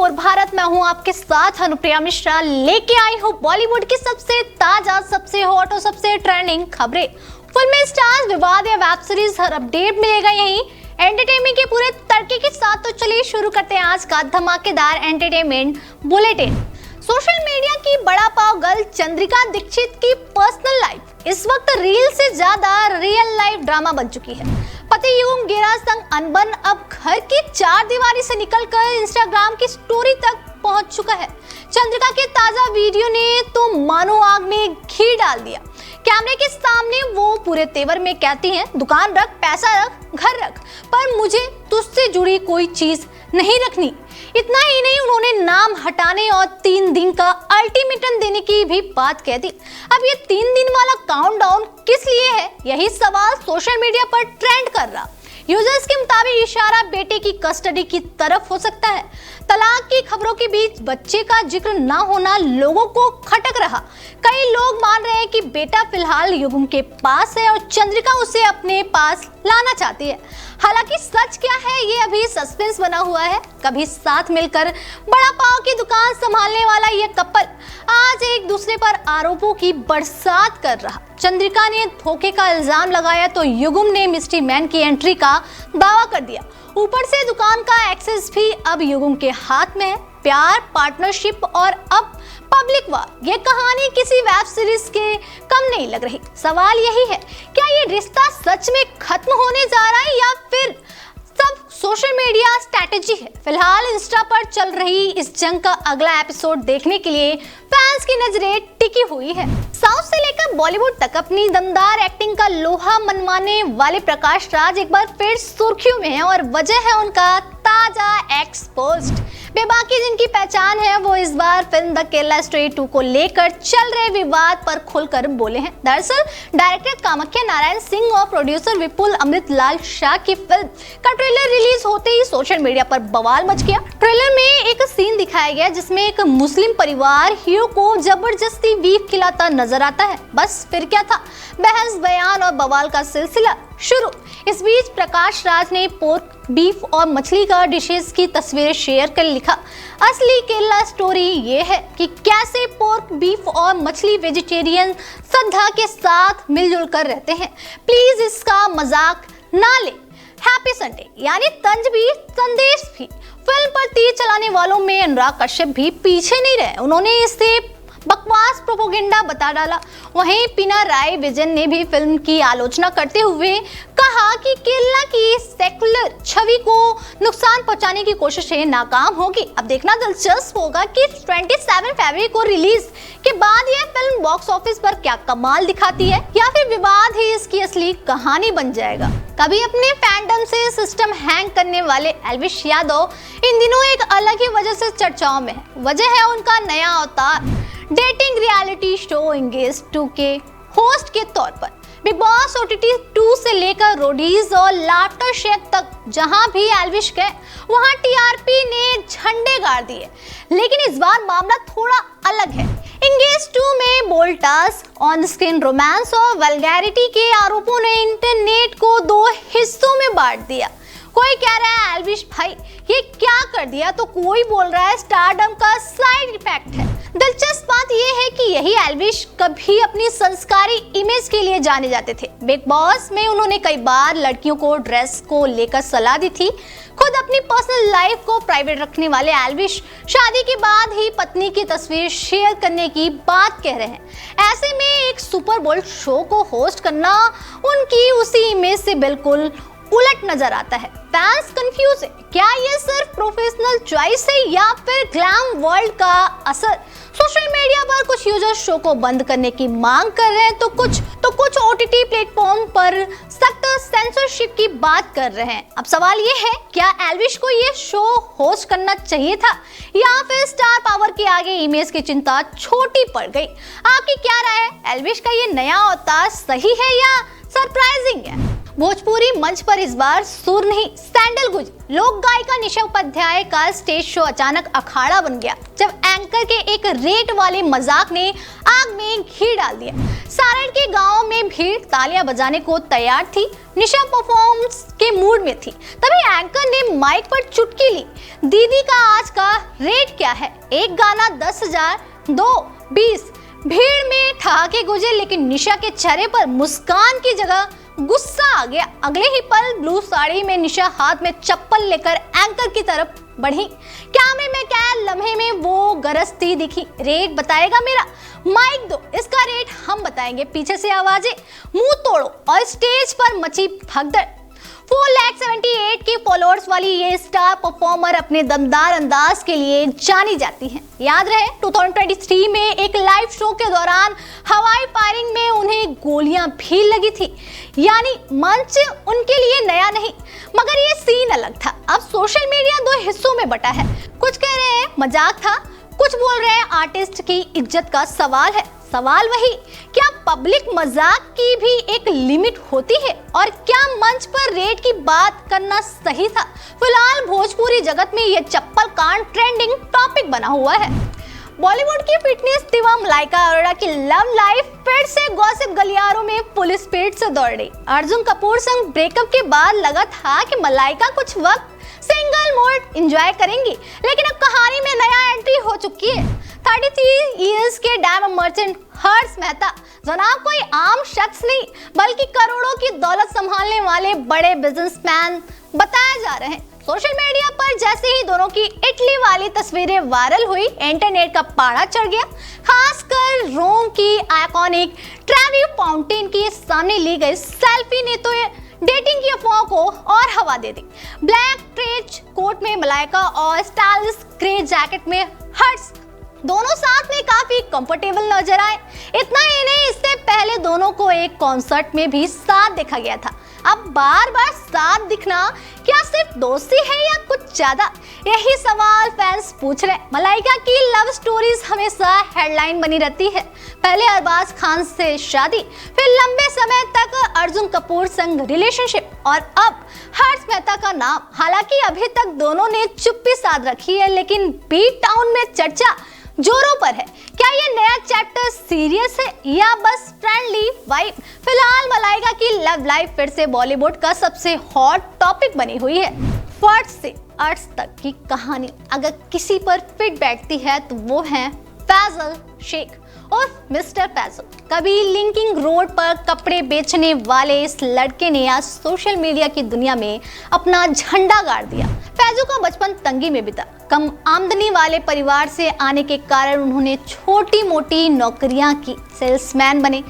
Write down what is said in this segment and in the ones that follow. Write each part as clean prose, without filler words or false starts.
और भारत में हूँ आपके साथ अनुप्रिया मिश्रा, लेके आई हूँ बॉलीवुड की सबसे ताजा, सबसे हॉट और सबसे ट्रेंडिंग खबरें। फिल्म स्टार्स, विवाद या वेब सीरीज, हर अपडेट मिलेगा यहीं एंटरटेनमेंट के पूरे तड़के के साथ। तो चलिए शुरू करते हैं आज का धमाकेदार एंटरटेनमेंट बुलेटिन। सोशल मीडिया की बड़ा पाव गर्ल चंद्रिका दीक्षित की पर्सनल लाइफ इस वक्त रील से ज्यादा रियल लाइफ ड्रामा बन चुकी है। पति युगम गेरा संग अनबन अब घर की चार दीवारी से निकलकर इंस्टाग्राम की स्टोरी तक पहुंच चुका है। चंद्रिका के ताजा वीडियो ने तो मानो आग में घी डाल दिया। कैमरे के सामने वो पूरे तेवर में कहती हैं, दुकान रख, पैसा रख, घर रख, पर मुझे तुझसे जुड़ी कोई चीज नहीं रखनी। इतना ही नहीं, उन्होंने नाम हटाने और 3 दिन का अल्टीमेटम देने की भी बात कह दी। अब ये 3 दिन वाला काउंटडाउन किस लिए है, यही सवाल सोशल मीडिया पर ट्रेंड कर रहा। यूजर्स के मुताबिक इशारा बेटे की कस्टडी की तरफ हो सकता है। तलाक की खबरों के बीच बच्चे का जिक्र न होना लोगों को खटक रहा। कई लोग मान रहे हैं कि बेटा फिलहाल युगम के पास है और चंद्रिका उसे अपने पास लाना चाहती है। हालांकि सच क्या है ये अभी सस्पेंस बना हुआ है। कभी साथ मिलकर बड़ा पाव की दुकान संभालने वाला ये कपल आज एक दूसरे पर आरोपों की बरसात कर रहा। चंद्रिका ने धोखे का इल्जाम लगाया तो युगम ने मिस्ट्री मैन की एंट्री का दावा कर दिया। ऊपर से दुकान का एक्सेस भी अब युगम के हाथ में है। प्यार, पार्टनरशिप और अब पब्लिक वार, ये कहानी किसी वेब सीरीज के कम नहीं लग रही। सवाल यही है, क्या ये रिश्ता सच में खत्म होने जा रहा है या फिर सब सोशल मीडिया स्ट्रैटेजी है? फिलहाल इंस्टा पर चल रही इस जंग का अगला एपिसोड देखने के लिए फैंस की नजरें टिकी हुई है। साउथ से लेकर बॉलीवुड तक अपनी दमदार एक्टिंग का लोहा मनवाने वाले प्रकाश राज एक बार फिर सुर्खियों में हैं और वजह है उनका ताजा एक्स पोस्ट। बेबाकी जिनकी पहचान है वो इस बार फिल्म द केरला स्टोरी 2 को लेकर चल रहे विवाद पर खुलकर बोले हैं। दरअसल डायरेक्टर कामाख्या नारायण सिंह और प्रोड्यूसर विपुल अमृतलाल शाह की फिल्म का ट्रेलर रिलीज होते ही सोशल मीडिया पर बवाल मच गया। ट्रेलर में एक सीन दिखाया गया जिसमें एक मुस्लिम परिवार हीरो को जबरदस्ती बीफ खिलाता नजर आता है। बस फिर क्या था, बहस, बयान और बवाल का सिलसिला शुरू। इस बीच प्रकाश राज ने पोर्क, बीफ और मछली का डिशेस की तस्वीरें शेयर कर लिखा, असली केरला स्टोरी ये है कि कैसे पोर्क, बीफ और मछली वेजिटेरियन श्रद्धा के साथ मिलजुल कर रहते हैं। प्लीज इसका मजाक ना ले। हैप्पी संडे यानी तंज भी संदेश भी। फिल्म पर तीर चलाने वालों में अनुराग कश्यप भी पीछे नहीं रहे। उन्होंने इसे बकवास प्रोपोगेंडा बता डाला। वहीं पिनाराई विजयन ने भी फिल्म की आलोचना करते हुए कहा कि केरला की सेकुलर छवि को नुकसान पहुंचाने की कोशिशें नाकाम होगी। अब देखना दिलचस्प होगा कि 27 फरवरी को रिलीज के बाद यह फिल्म बॉक्स ऑफिस पर क्या कमाल दिखाती है या फिर विवाद ही इसकी असली कहानी बन जाएगा। कभी अपने फैंडम से सिस्टम हैंग करने वाले एल्विश यादव इन दिनों एक अलग ही वजह से चर्चाओं में है। वजह है उनका नया अवतार डेटिंग रियलिटी शो एंगेज 2 के होस्ट के तौर पर। बिग बॉस OTT 2 से लेकर रोडीज और लाफ्टर शेक तक जहां भी एल्विश गए वहां TRP ने झंडे गाड़ दिए। लेकिन इस बार मामला थोड़ा अलग है। एंगेज 2 में bold task, on screen romance और वल्गैरिटी के आरोपों ने इंटरनेट को 2 हिस्सों में बांट दिया। कोई कह रहा है एल्विश भाई ये क्या कर दिया, तो कोई बोल रहा है स्टारडम का साइड इफेक्ट है। दिलचस्प बात यह है कि यही एल्विश कभी अपनी संस्कारी इमेज के लिए जाने जाते थे। बिग बॉस में उन्होंने कई बार लड़कियों को ड्रेस को लेकर सलाह दी थी। खुद अपनी पर्सनल लाइफ को प्राइवेट रखने वाले एल्विश शादी के बाद ही पत्नी की तस्वीर शेयर करने की बात कह रहे हैं। ऐसे में एक सुपर बोल्ड शो को होस्ट करना उनकी उसी इमेज से बिल्कुल उलट नजर आता है। फैंस कंफ्यूज है, क्या ये सिर्फ प्रोफेशनल चॉइस है या फिर ग्लैम वर्ल्ड का असर? सोशल मीडिया पर कुछ यूजर शो को बंद करने की मांग कर रहे हैं तो कुछ OTT प्लेटफॉर्म पर सख्त सेंसरशिप की बात कर रहे हैं। अब सवाल ये है, क्या एल्विश को ये शो होस्ट करना चाहिए था या फिर स्टार पावर के आगे इमेज की चिंता छोटी पड़ गई? आपकी क्या राय है? एल्विश का ये नया अवतार सही है या सरप्राइजिंग है? भोजपुरी मंच पर इस बार सुर नहीं सैंडल गूंजी। लोक गायिका निशा उपाध्याय का स्टेज शो अचानक अखाड़ा बन गया जब एंकर के एक रेट वाले मजाक ने आग में घी डाल दिया। सारण के गांव में भीड़ तालियां बजाने को तैयार थी। निशा परफॉर्मेंस के मूड में थी, तभी एंकर ने माइक पर चुटकी ली। दीदी का आज का रेट क्या है? एक गाना 10,000, 2 20। भीड़ में ठहाके गूंजे, लेकिन निशा के चेहरे पर मुस्कान की जगह गुस्सा आ गया। अगले ही पल ब्लू साड़ी में निशा हाथ में चप्पल लेकर एंकर की तरफ बढ़ी। कैमरे में कैद लम्हे में वो गरजती दिखी। रेट बताएगा मेरा, माइक दो, इसका रेट हम बताएंगे। पीछे से आवाजें, मुंह तोड़ो, और स्टेज पर मची भगदड़। 4,78,000 के फॉलोअर्स वाली ये स्टार परफॉर्मर अपने दमदार अंदाज के लिए जानी जाती हैं। याद रहे 2023 में एक लाइव शो के दौरान हवाई फायरिंग में उन्हें गोलियां भी लगी थी। यानी मंच उनके लिए नया नहीं, मगर ये सीन अलग था। अब सोशल मीडिया 2 हिस्सों में बटा है। कुछ कह रहे हैं मजाक था, कुछ बोल रहे हैं आर्टिस्ट की इज्जत का सवाल है। सवाल वही, क्या पब्लिक मजाक की भी एक लिमिट होती है? और क्या मंच पर रेट की बात करना सही था? फिलहाल भोजपुरी जगत में यह चप्पल कांड ट्रेंडिंग टॉपिक बना हुआ है। बॉलीवुड की फिटनेस दिवा मलाइका अरोड़ा की लव लाइफ फिर से गॉसिप गलियारों में फुल स्पीड से दौड़ रही। अर्जुन कपूर संग ब्रेकअप के बाद लगा था कि मलाइका कुछ वक्त सिंगल मोड एंजॉय करेंगी, लेकिन अब कहानी में नया एंट्री हो चुकी है। 33 इयर्स के डायमंड मर्चेंट हर्ष मेहता जनाब कोई आम शख्स नहीं, बल्कि करोड़ों की दौलत संभालने वाले बड़े बिजनेसमैन बताए जा रहे हैं। सोशल मीडिया पर जैसे ही दोनों की इटली वाली तस्वीरें वायरल हुई, इंटरनेट का पारा चढ़ गया। खासकर रोम की आइकॉनिक ट्रेवी फाउंटेन के सामने ली गई सेल्फी ने तो डेटिंग की अफवाह को और हवा दे दी। ब्लैक ट्रेंच कोट में मलाइका और स्टाइलिश ग्रे जैकेट में हर्ष दोनों साथ में काफी कंफर्टेबल नजर आए। इतना ही नहीं, इससे पहले दोनों को एक कॉन्सर्ट में भी साथ देखा गया था। अब बार बार साथ दिखना क्या सिर्फ दोस्ती है या कुछ ज्यादा? यही सवाल फैंस पूछ रहे। मलाइका की लव स्टोरीज हमेशा हेडलाइन बनी रहती है। पहले अरबाज खान से शादी, फिर लंबे समय तक अर्जुन कपूर संग रिलेशनशिप, और अब हर्ष मेहता का नाम। हालांकि अभी तक दोनों ने चुप्पी साध रखी है, लेकिन बीट टाउन में चर्चा जोरों पर है। क्या ये नया चैप्टर सीरियस है या बस फ्रेंडली वाइब? फिलहाल मलाइका की लव लाइफ फिर से बॉलीवुड का सबसे हॉट टॉपिक बनी हुई है। फर्स्ट से अर्थ तक की कहानी अगर किसी पर फिट बैठती है तो वो है फैजल शेख और मिस्टर फैजल। कभी लिंकिंग रोड पर कपड़े बेचने वाले इस लड़के ने आज सोशल मीडिया की दुनिया में अपना झंडा गाड़ दिया। फैजू का बचपन तंगी में बीता। कम आमदनी वाले परिवार से आने के कारण उन्होंने छोटी मोटी नौकरियां की। सेल्समैन बने,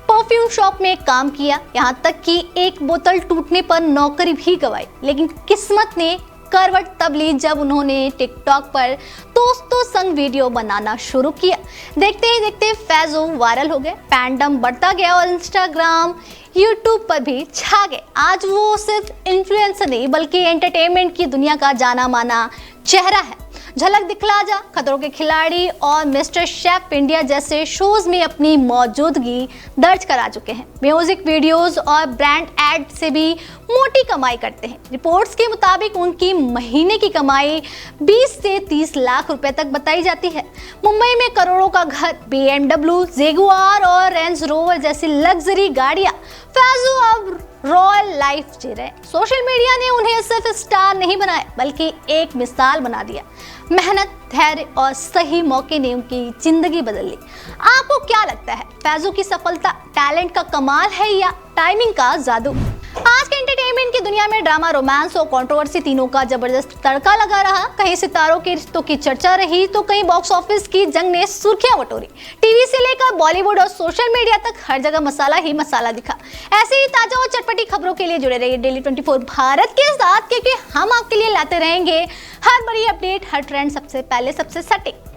परफ्यूम शॉप में काम किया, यहाँ तक कि एक बोतल टूटने पर नौकरी भी गंवाई। लेकिन किस्मत ने करवट तब ली जब उन्होंने टिकटॉक पर दोस्तों संग वीडियो बनाना शुरू किया। देखते ही देखते फैजू वायरल हो गए, फैंडम बढ़ता गया और इंस्टाग्राम यूट्यूब पर भी छा गए। आज वो सिर्फ इन्फ्लुएंसर नहीं बल्कि एंटरटेनमेंट की दुनिया का जाना माना चेहरा है। झलक दिखला जा, खतरों के खिलाड़ी और मिस्टर शेफ इंडिया जैसे शोज में अपनी मौजूदगी दर्ज करा चुके हैं। म्यूजिक वीडियोस और ब्रांड एड से भी मोटी कमाई करते हैं। रिपोर्ट्स के मुताबिक उनकी महीने की कमाई 20 से 30 लाख रुपए तक बताई जाती है। मुंबई में करोड़ों का घर, BMW, जेगुआर और रेंज रोवर जैसी लग्जरी गाड़ियां। फैजू अब रॉयल लाइफ जी रहे। सोशल मीडिया ने उन्हें सिर्फ स्टार नहीं बनाया बल्कि एक मिसाल बना दिया। मेहनत, धैर्य और सही मौके ने उनकी जिंदगी बदल ली। आपको क्या लगता है, फैजू की सफलता टैलेंट का कमाल है या टाइमिंग का जादू? आज के एंटरटेनमेंट की दुनिया में ड्रामा, रोमांस और कंट्रोवर्सी तीनों का जबरदस्त तड़का लगा रहा। कहीं सितारों के रिश्तों की चर्चा रही तो कहीं बॉक्स ऑफिस की जंग ने सुर्खियां बटोरी। टीवी से लेकर बॉलीवुड और सोशल मीडिया तक हर जगह मसाला ही मसाला दिखा। ऐसे ही ताजा और चटपटी खबरों के लिए जुड़े रहिए डेली 24 भारत के साथ, क्योंकि हम आपके लिए लाते रहेंगे हर बड़ी अपडेट, हर ट्रेंड सबसे पहले, सबसे सटीक।